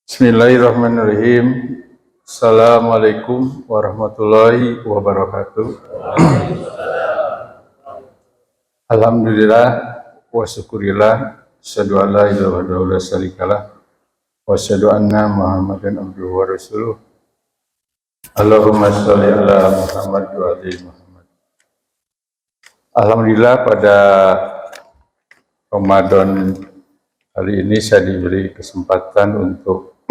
Bismillahirrahmanirrahim. Assalamualaikum warahmatullahi wabarakatuh. Alhamdulillah wa syukurillah. Asyhadu an la ilaha illallah wa syarikalah. Wa asyhadu anna Muhammadan abduhu wa rasuluh. Allahumma sholli ala Muhammad wa ali Muhammad. Alhamdulillah pada Ramadan kali ini saya diberi kesempatan untuk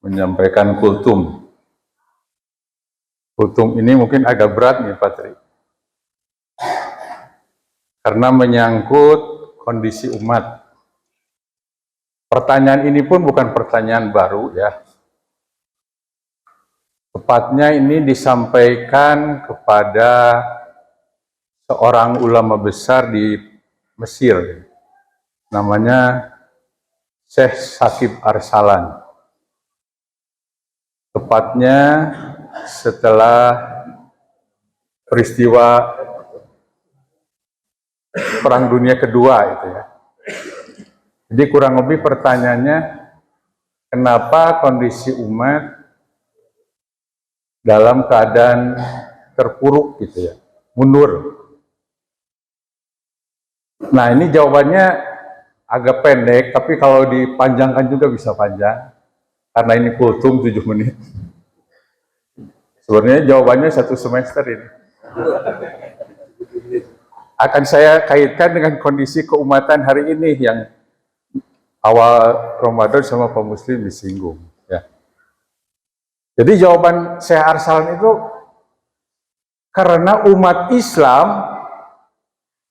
menyampaikan kultum. Kultum ini mungkin agak berat nih Pak Tri, karena menyangkut kondisi umat. Pertanyaan ini pun bukan pertanyaan baru ya. Tepatnya ini disampaikan kepada seorang ulama besar di Mesir, namanya Syekh Shakib Arsalan. Tepatnya setelah peristiwa Perang Dunia Kedua itu ya. Jadi kurang lebih pertanyaannya, kenapa kondisi umat dalam keadaan terpuruk gitu ya, mundur. Nah ini jawabannya agak pendek, tapi kalau dipanjangkan juga bisa panjang. Karena ini kultum 7 menit. Sebenarnya jawabannya 1 semester ini. Akan saya kaitkan dengan kondisi keumatan hari ini yang awal Ramadan sama kaum muslim disinggung. Ya. Jadi jawaban Syekh Arsalan itu karena umat Islam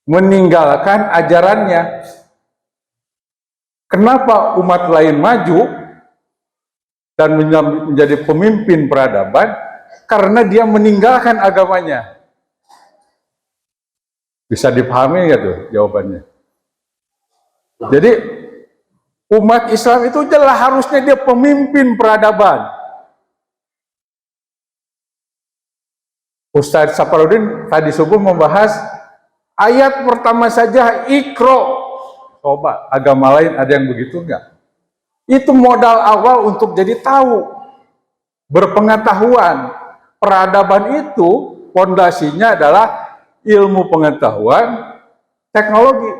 meninggalkan ajarannya. Kenapa umat lain maju dan menjadi pemimpin peradaban? Karena dia meninggalkan agamanya. Bisa dipahami nggak tuh jawabannya? Jadi umat Islam itu jelas harusnya dia pemimpin peradaban. Ustadz Saparudin tadi subuh membahas ayat pertama saja, Iqra. Coba agama lain ada yang begitu enggak? Itu modal awal untuk jadi tahu, berpengetahuan. Peradaban itu fondasinya adalah ilmu pengetahuan, teknologi.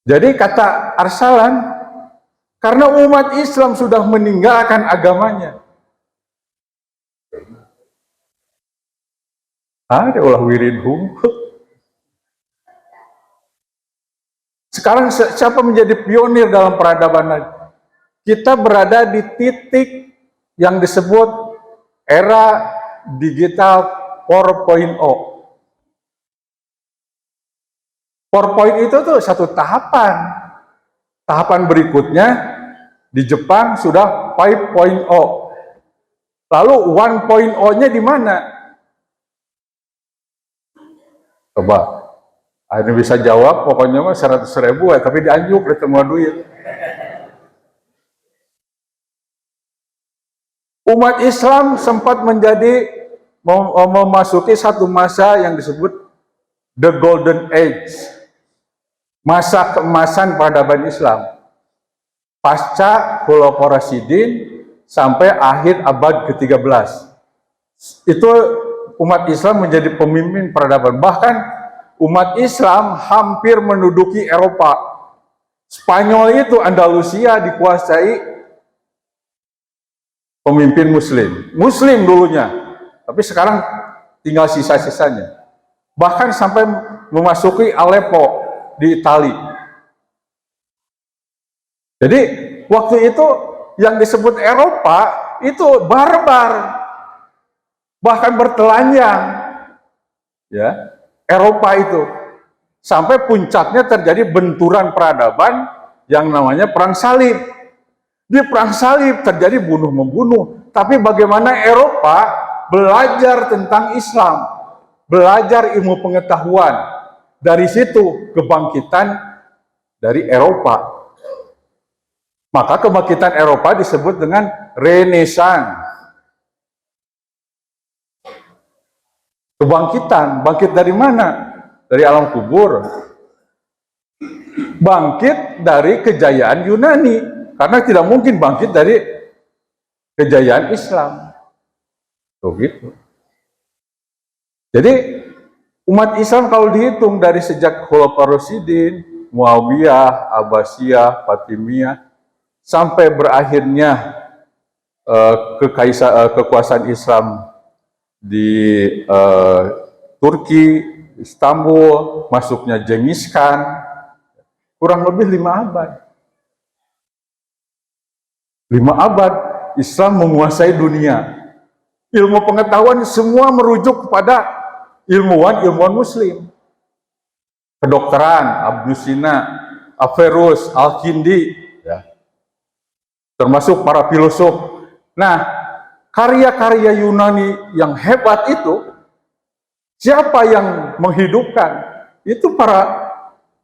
Jadi kata Arsalan, karena umat Islam sudah meninggalkan agamanya. Ada ulah wiridhum. Sekarang siapa menjadi pionir dalam peradaban? Kita berada di titik yang disebut era digital 4.0. 4.0 itu tuh satu tahapan. Tahapan berikutnya di Jepang sudah 5.0. Lalu 1.0-nya di mana? Coba. Ini bisa jawab, pokoknya mah 100.000 ya, tapi dianjuk deh semua duit. Umat Islam sempat memasuki satu masa yang disebut The Golden Age, masa keemasan peradaban Islam, pasca Khulafaur Rasyidin sampai akhir abad ke-13. Itu umat Islam menjadi pemimpin peradaban. Bahkan umat Islam hampir menduduki Eropa. Spanyol itu Andalusia dikuasai pemimpin Muslim dulunya, tapi sekarang tinggal sisa-sisanya. Bahkan sampai memasuki Aleppo di Italia. Jadi waktu itu yang disebut Eropa itu barbar, bahkan bertelanjang, ya. Eropa itu sampai puncaknya terjadi benturan peradaban yang namanya Perang Salib. Di Perang Salib terjadi bunuh-membunuh, tapi bagaimana Eropa belajar tentang Islam, belajar ilmu pengetahuan. Dari situ kebangkitan dari Eropa. Maka kebangkitan Eropa disebut dengan Renaissance. Kebangkitan, bangkit dari mana? Dari alam kubur. bangkit dari kejayaan Yunani, karena tidak mungkin bangkit dari kejayaan Islam. Begitu. Jadi umat Islam kalau dihitung dari sejak Khulafaur Rasyidin, Muawiyah, Abbasiyah, Fatimiyah, sampai berakhirnya kekuasaan Islam di Turki, Istanbul, masuknya Genghis Khan, kurang lebih 5 abad. 5 abad Islam menguasai dunia. Ilmu pengetahuan semua merujuk kepada ilmuwan Muslim. Kedokteran, Ibnu Sina, Averroes, Al-Kindi, ya. Termasuk para filosof. Nah, karya-karya Yunani yang hebat itu, siapa yang menghidupkan? Itu para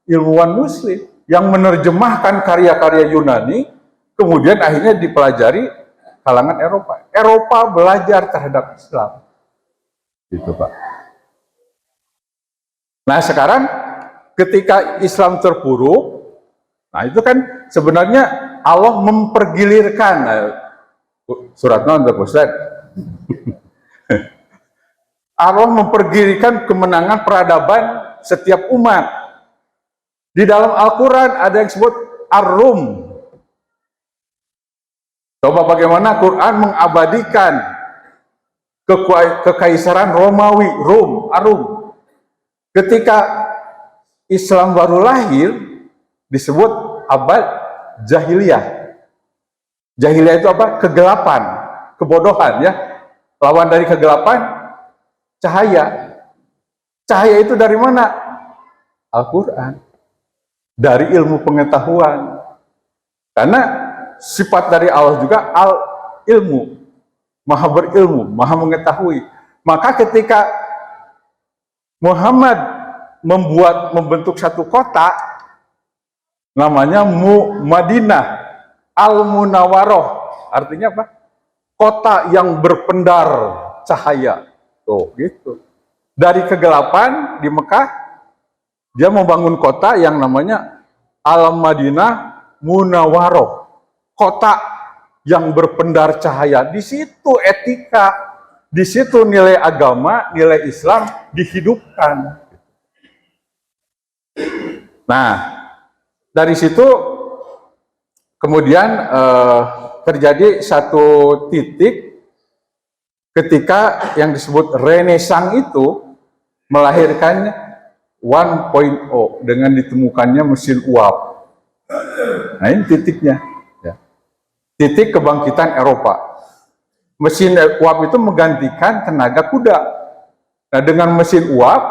ilmuwan Muslim yang menerjemahkan karya-karya Yunani, kemudian akhirnya dipelajari kalangan Eropa. Eropa belajar terhadap Islam. Gitu, Pak. Nah, sekarang ketika Islam terpuruk, nah itu kan sebenarnya Allah mempergilirkan surat non Ustaz. Allah mempergilirkan kemenangan peradaban setiap umat. Di dalam Al-Quran ada yang disebut Ar-Rum. Coba bagaimana Quran mengabadikan kekaisaran Romawi, Arum. Ketika Islam baru lahir, disebut abad jahiliyah. Jahiliyah itu apa? Kegelapan, kebodohan, ya. Lawan dari kegelapan, cahaya. Cahaya itu dari mana? Al-Quran. Dari ilmu pengetahuan. Karena sifat dari Allah juga al-ilmu, maha berilmu, maha mengetahui. Maka ketika Muhammad membentuk satu kota, namanya Madinah Al-Munawwaroh, artinya apa? Kota yang berpendar cahaya. Tuh, gitu. Dari kegelapan di Mekah, dia membangun kota yang namanya Al-Madinah Munawwaroh. Kota yang berpendar cahaya. Di situ etika, di situ nilai agama, nilai Islam dihidupkan. Nah, dari situ kemudian terjadi satu titik ketika yang disebut Renaissance itu melahirkan 1.0 dengan ditemukannya mesin uap. Nah, ini titiknya. Titik kebangkitan Eropa. Mesin uap itu menggantikan tenaga kuda. Nah, dengan mesin uap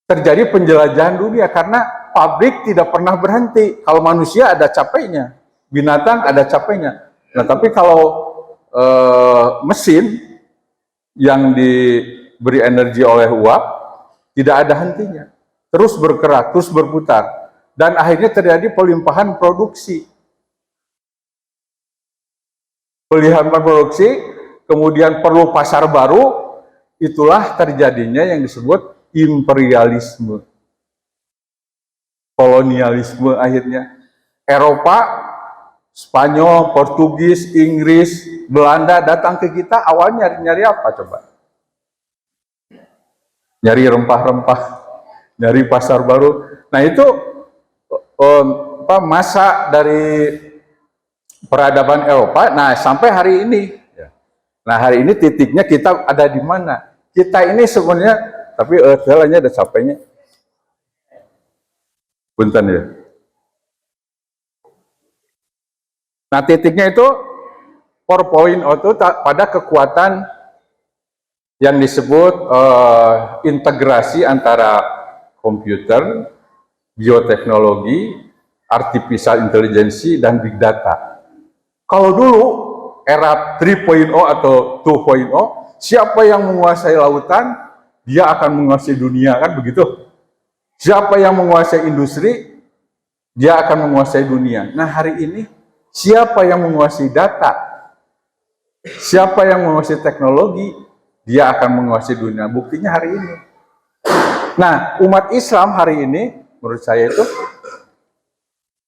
terjadi penjelajahan dunia karena pabrik tidak pernah berhenti. Kalau manusia ada capeknya, binatang ada capeknya. Nah, tapi kalau mesin yang diberi energi oleh uap tidak ada hentinya, terus bergerak, terus berputar, dan akhirnya terjadi pelimpahan produksi. Pelimpahan produksi, kemudian perlu pasar baru, itulah terjadinya yang disebut imperialisme, kolonialisme. Akhirnya Eropa, Spanyol, Portugis, Inggris, Belanda datang ke kita, awalnya nyari apa coba? Nyari rempah-rempah, nyari pasar baru. Nah, itu masa dari peradaban Eropa. Nah, sampai hari ini. Nah, hari ini titiknya kita ada di mana? Kita ini sebenarnya, tapi jalannya ada capeknya. Punten ya. Nah, titiknya itu 4.0 itu pada kekuatan yang disebut integrasi antara komputer, bioteknologi, artificial intelligence, dan big data. Kalau dulu era 3.0 atau 2.0, siapa yang menguasai lautan, dia akan menguasai dunia, kan begitu? Siapa yang menguasai industri, dia akan menguasai dunia. Nah, hari ini siapa yang menguasai data, siapa yang menguasai teknologi, dia akan menguasai dunia. Buktinya hari ini. Nah, umat Islam hari ini menurut saya itu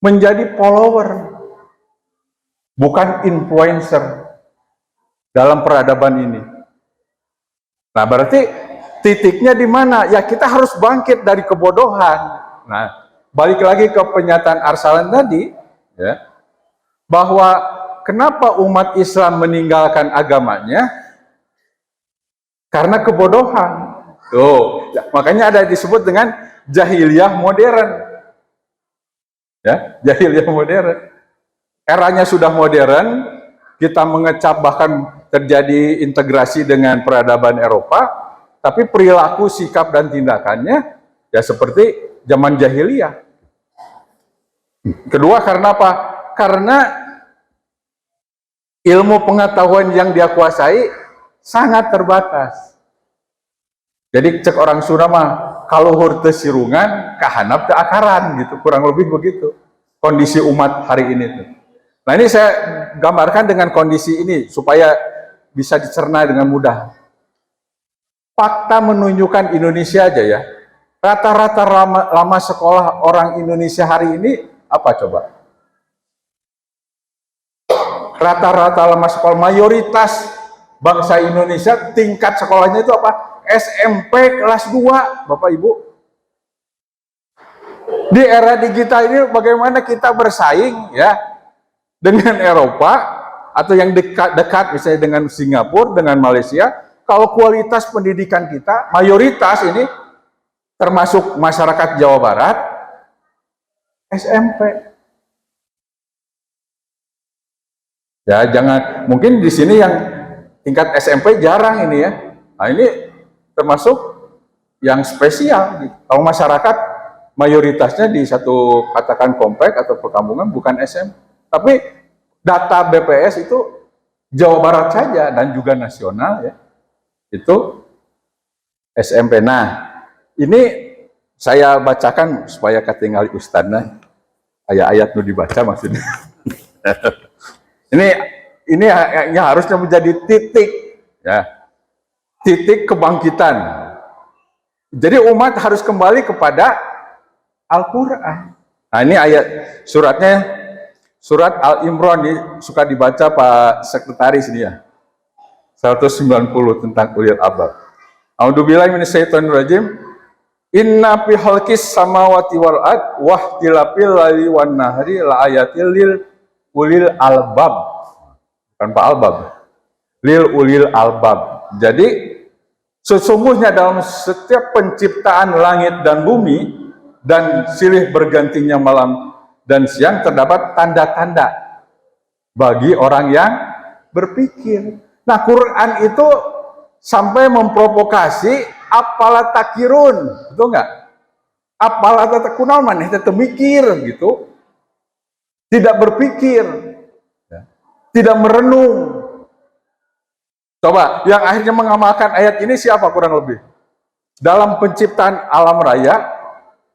menjadi follower, bukan influencer dalam peradaban ini. Nah, berarti titiknya di mana? Ya, kita harus bangkit dari kebodohan. Nah, balik lagi ke pernyataan Arsalan tadi, ya, bahwa kenapa umat Islam meninggalkan agamanya? Karena kebodohan. Tuh, ya, makanya ada disebut dengan jahiliyah modern. Ya, jahiliyah modern. Eranya sudah modern, kita mengecap bahkan terjadi integrasi dengan peradaban Eropa, tapi perilaku, sikap, dan tindakannya ya seperti zaman jahiliyah. Kedua, karena apa? Karena ilmu pengetahuan yang dia kuasai sangat terbatas. Jadi cek orang Sunda mah, kalau hurte sirungan, kahanap ke akaran gitu, kurang lebih begitu kondisi umat hari ini tuh. Nah, ini saya gambarkan dengan kondisi ini supaya bisa dicerna dengan mudah. Fakta menunjukkan Indonesia aja ya, rata-rata lama sekolah orang Indonesia hari ini apa coba? Rata-rata lama sekolah, mayoritas bangsa Indonesia tingkat sekolahnya itu apa? SMP kelas 2, Bapak Ibu. Di era digital ini bagaimana kita bersaing ya dengan Eropa atau yang dekat misalnya dengan Singapura, dengan Malaysia. Kalau kualitas pendidikan kita mayoritas ini termasuk masyarakat Jawa Barat SMP. Ya, jangan, mungkin di sini yang tingkat SMP jarang ini ya. Nah, ini termasuk yang spesial gitu. Kalau masyarakat mayoritasnya di satu katakan komplek atau perkampungan bukan SMP. Tapi data BPS itu Jawa Barat saja dan juga nasional ya, itu SMP. Nah, ini saya bacakan supaya ketinggali ustadznya ayat-ayat nu dibaca maksudnya. ini yang harusnya menjadi titik ya, titik kebangkitan. Jadi umat harus kembali kepada Al-Quran. Nah, ini ayat suratnya. Surat Al-Imran ini suka dibaca Pak Sekretaris ini ya. 190 tentang ulil albab. A'udzubillahi minasyaitonir rajim. Inna fi khalqis samawati wal ard wa ikhtilafil laili wan nahari la ayatil lil ulil albab. Bukan Pak Albab. Lil ulil albab. Jadi sesungguhnya dalam setiap penciptaan langit dan bumi dan silih bergantinya malam dan siang terdapat tanda-tanda bagi orang yang berpikir. Nah, Quran itu sampai memprovokasi apalah takirun, betul nggak? Apalah takunal maneh teh mikir gitu, tidak berpikir, ya, tidak merenung. Coba yang akhirnya mengamalkan ayat ini siapa kurang lebih? Dalam penciptaan alam raya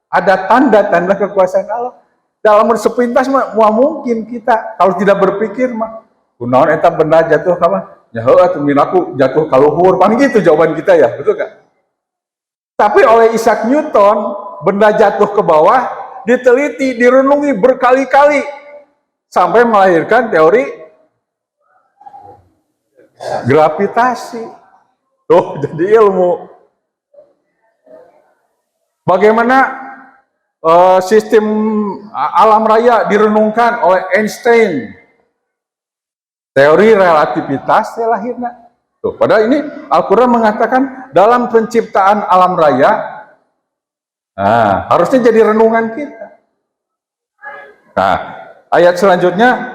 ada tanda-tanda kekuasaan Allah. Dalam sepintas mah mungkin kita kalau tidak berpikir mah kunaon eta benda jatuh ka mah nyaho atuh minaku jatuh ka luhur, paling gitu jawaban kita ya, betul kan? Tapi oleh Isaac Newton benda jatuh ke bawah diteliti, direnungi berkali-kali sampai melahirkan teori gravitasi. Tuh, jadi ilmu. Bagaimana sistem alam raya direnungkan oleh Einstein, teori relativitas lahirnya. Tuh, padahal ini Al-Quran mengatakan dalam penciptaan alam raya, nah, harusnya jadi renungan kita. Nah, ayat selanjutnya,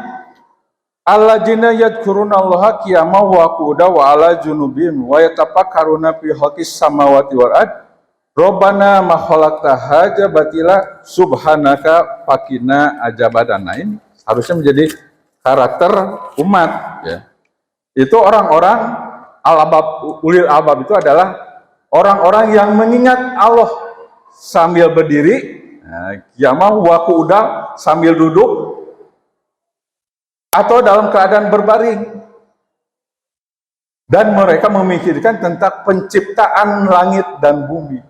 alladzina yadhkurunallaha qiyaman wa qu'udan wa ala junubihim wa yatafakkaruna fi khalqis samawati wal ard Robbana ma khalaqta hadza batila subhanaka faqina azaban. Nah, ini harusnya menjadi karakter umat ya. Itu orang-orang al-albab, ulil albab itu adalah orang-orang yang mengingat Allah sambil berdiri, qiyamah wa qu'udan sambil duduk atau dalam keadaan berbaring. Dan mereka memikirkan tentang penciptaan langit dan bumi.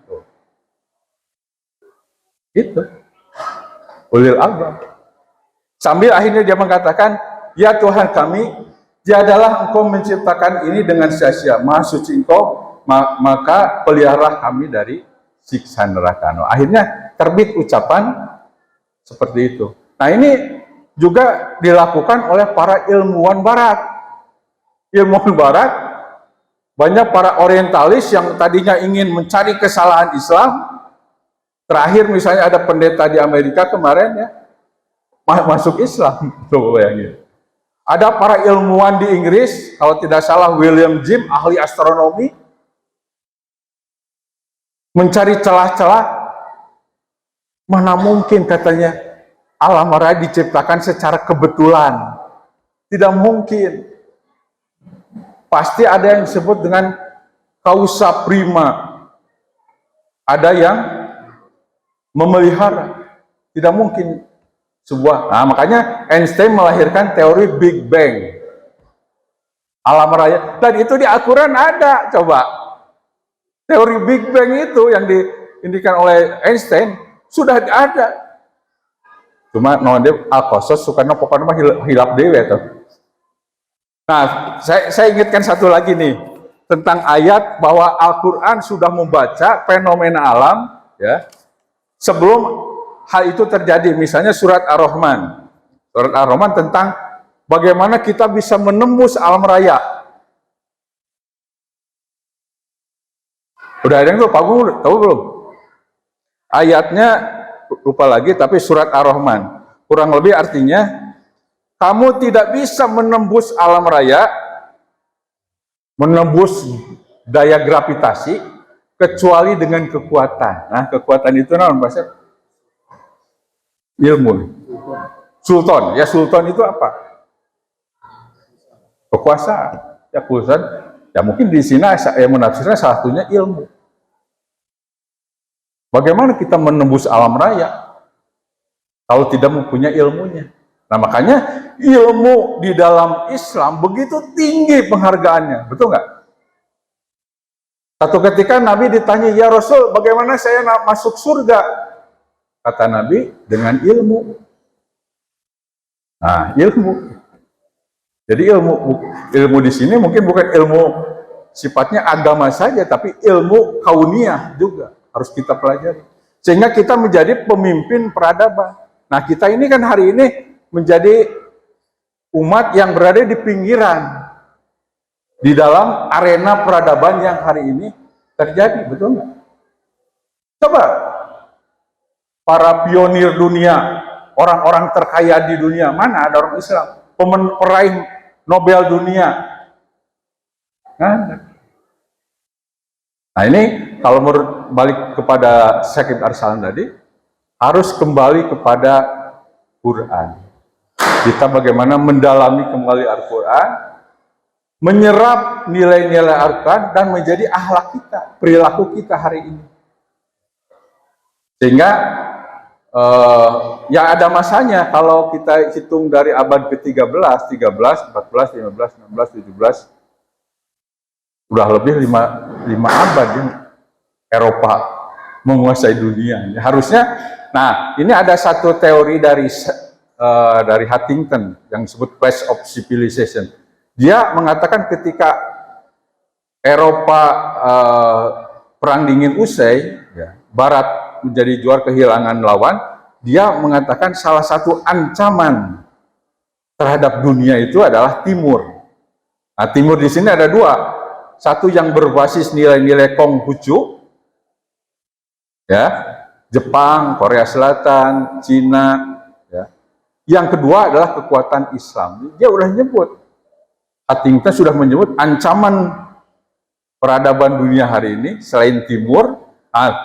Itu ulil albab. Sambil akhirnya dia mengatakan, ya Tuhan kami, tiadalah Engkau menciptakan ini dengan sia-sia. Maha suci Engkau, maka peliharalah kami dari siksa neraka. Akhirnya terbit ucapan seperti itu. Nah, ini juga dilakukan oleh para ilmuwan barat. Ilmuwan barat, banyak para orientalis yang tadinya ingin mencari kesalahan Islam. Terakhir misalnya ada pendeta di Amerika kemarin ya, masuk Islam. Coba bayangin. Ada para ilmuwan di Inggris, kalau tidak salah William James, ahli astronomi, mencari celah-celah. Mana mungkin katanya alam raya diciptakan secara kebetulan. Tidak mungkin. Pasti ada yang disebut dengan causa prima. Ada yang memelihara. Tidak mungkin sebuah. Nah, makanya Einstein melahirkan teori Big Bang. Alam raya. Dan itu di Al-Quran ada. Coba. Teori Big Bang itu yang diindikan oleh Einstein sudah ada. Cuma dia al-khosos sukanya pokoknya mah hilap dewe tuh. Nah, saya ingatkan satu lagi nih tentang ayat bahwa Al-Qur'an sudah membaca fenomena alam ya sebelum hal itu terjadi. Misalnya surat Ar-Rahman. Surat Ar-Rahman tentang bagaimana kita bisa menembus alam raya. Udah ada yang tahu belum? Ayatnya lupa lagi, tapi surat Ar-Rahman. Kurang lebih artinya, kamu tidak bisa menembus alam raya, menembus daya gravitasi, kecuali dengan kekuatan. Nah, kekuatan itu namanya bahasa ilmu. Sultan. Ya, sultan itu apa? Kekuasaan. Ya, kekuasaan. Ya, mungkin di sini yang menafsirkan salah satunya ilmu. Bagaimana kita menembus alam raya kalau tidak mempunyai ilmunya? Nah, makanya ilmu di dalam Islam begitu tinggi penghargaannya, betul nggak? Satu ketika Nabi ditanya, ya Rasul, bagaimana saya masuk surga? Kata Nabi, dengan ilmu. Nah, ilmu. Jadi ilmu di sini mungkin bukan ilmu sifatnya agama saja, tapi ilmu kauniyah juga harus kita pelajari. Sehingga kita menjadi pemimpin peradaban. Nah, kita ini kan hari ini menjadi umat yang berada di pinggiran di dalam arena peradaban yang hari ini terjadi, betul nggak? Coba para pionir dunia, orang-orang terkaya di dunia, mana ada orang Islam? Peraih Nobel dunia. Nah, ini kalau balik kepada Syekh Arsalan tadi, harus kembali kepada Quran. Kita bagaimana mendalami kembali Al-Quran, menyerap nilai-nilai Al-Quran dan menjadi akhlak kita, perilaku kita hari ini. Sehingga ya ada masanya kalau kita hitung dari abad ke-13, 13, 14, 15, 16, 17, udah lebih 5 abad ya, Eropa menguasai dunia. Harusnya, nah ini ada satu teori dari Huntington yang disebut Clash of Civilization. Dia mengatakan ketika Eropa perang dingin usai, ya, Barat menjadi juara kehilangan lawan. Dia mengatakan salah satu ancaman terhadap dunia itu adalah Timur. Nah, Timur di sini ada dua. Satu yang berbasis nilai-nilai Konghucu, ya, Jepang, Korea Selatan, Cina, ya. Yang kedua adalah kekuatan Islam. Dia udah nyebut, Huntington sudah menyebut ancaman peradaban dunia hari ini selain Timur,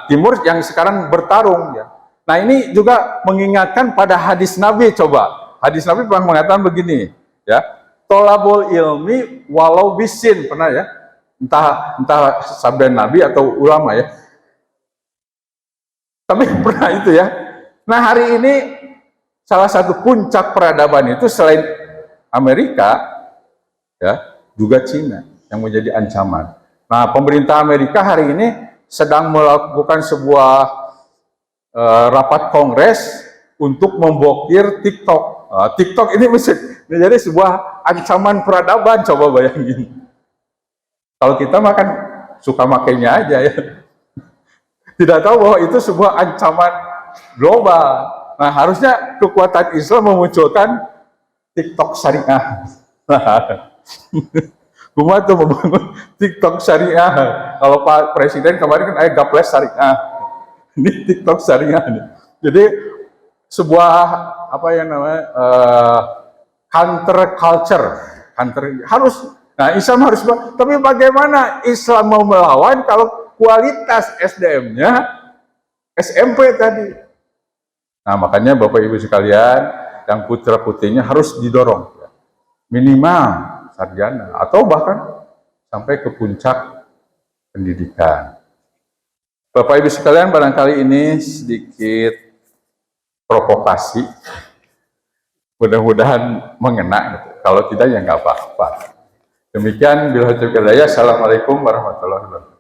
Timur yang sekarang bertarung, ya. Nah, ini juga mengingatkan pada hadis Nabi. Coba, hadis Nabi pernah mengatakan begini, ya, tolabul ilmi walau bisin, pernah ya? Entah sabda Nabi atau ulama ya, tapi pernah itu ya. Nah, hari ini salah satu puncak peradaban itu selain Amerika, ya, juga Cina yang menjadi ancaman. Nah, pemerintah Amerika hari ini sedang melakukan sebuah rapat kongres untuk memblokir TikTok. TikTok ini menjadi sebuah ancaman peradaban, coba bayangin. Kalau kita makan suka makainya aja ya. Tidak tahu bahwa itu sebuah ancaman global. Nah, harusnya kekuatan Islam memunculkan TikTok syariah. Gua tuh membangun TikTok syariah. Kalau Pak Presiden kemarin kan Gaples syariah. Ini TikTok syariah. Jadi sebuah apa yang namanya counter culture, harus. Nah, Islam harus. Tapi bagaimana Islam mau melawan kalau kualitas SDM-nya SMP tadi? Nah, makanya Bapak Ibu sekalian, yang putra putrinya harus didorong, minimal sarjana atau bahkan sampai ke puncak pendidikan. Bapak Ibu sekalian, barangkali ini sedikit provokasi, mudah-mudahan mengena gitu. Kalau tidak ya nggak apa-apa. Demikian, billahi taufiq wal hidayah. Assalamualaikum warahmatullahi wabarakatuh.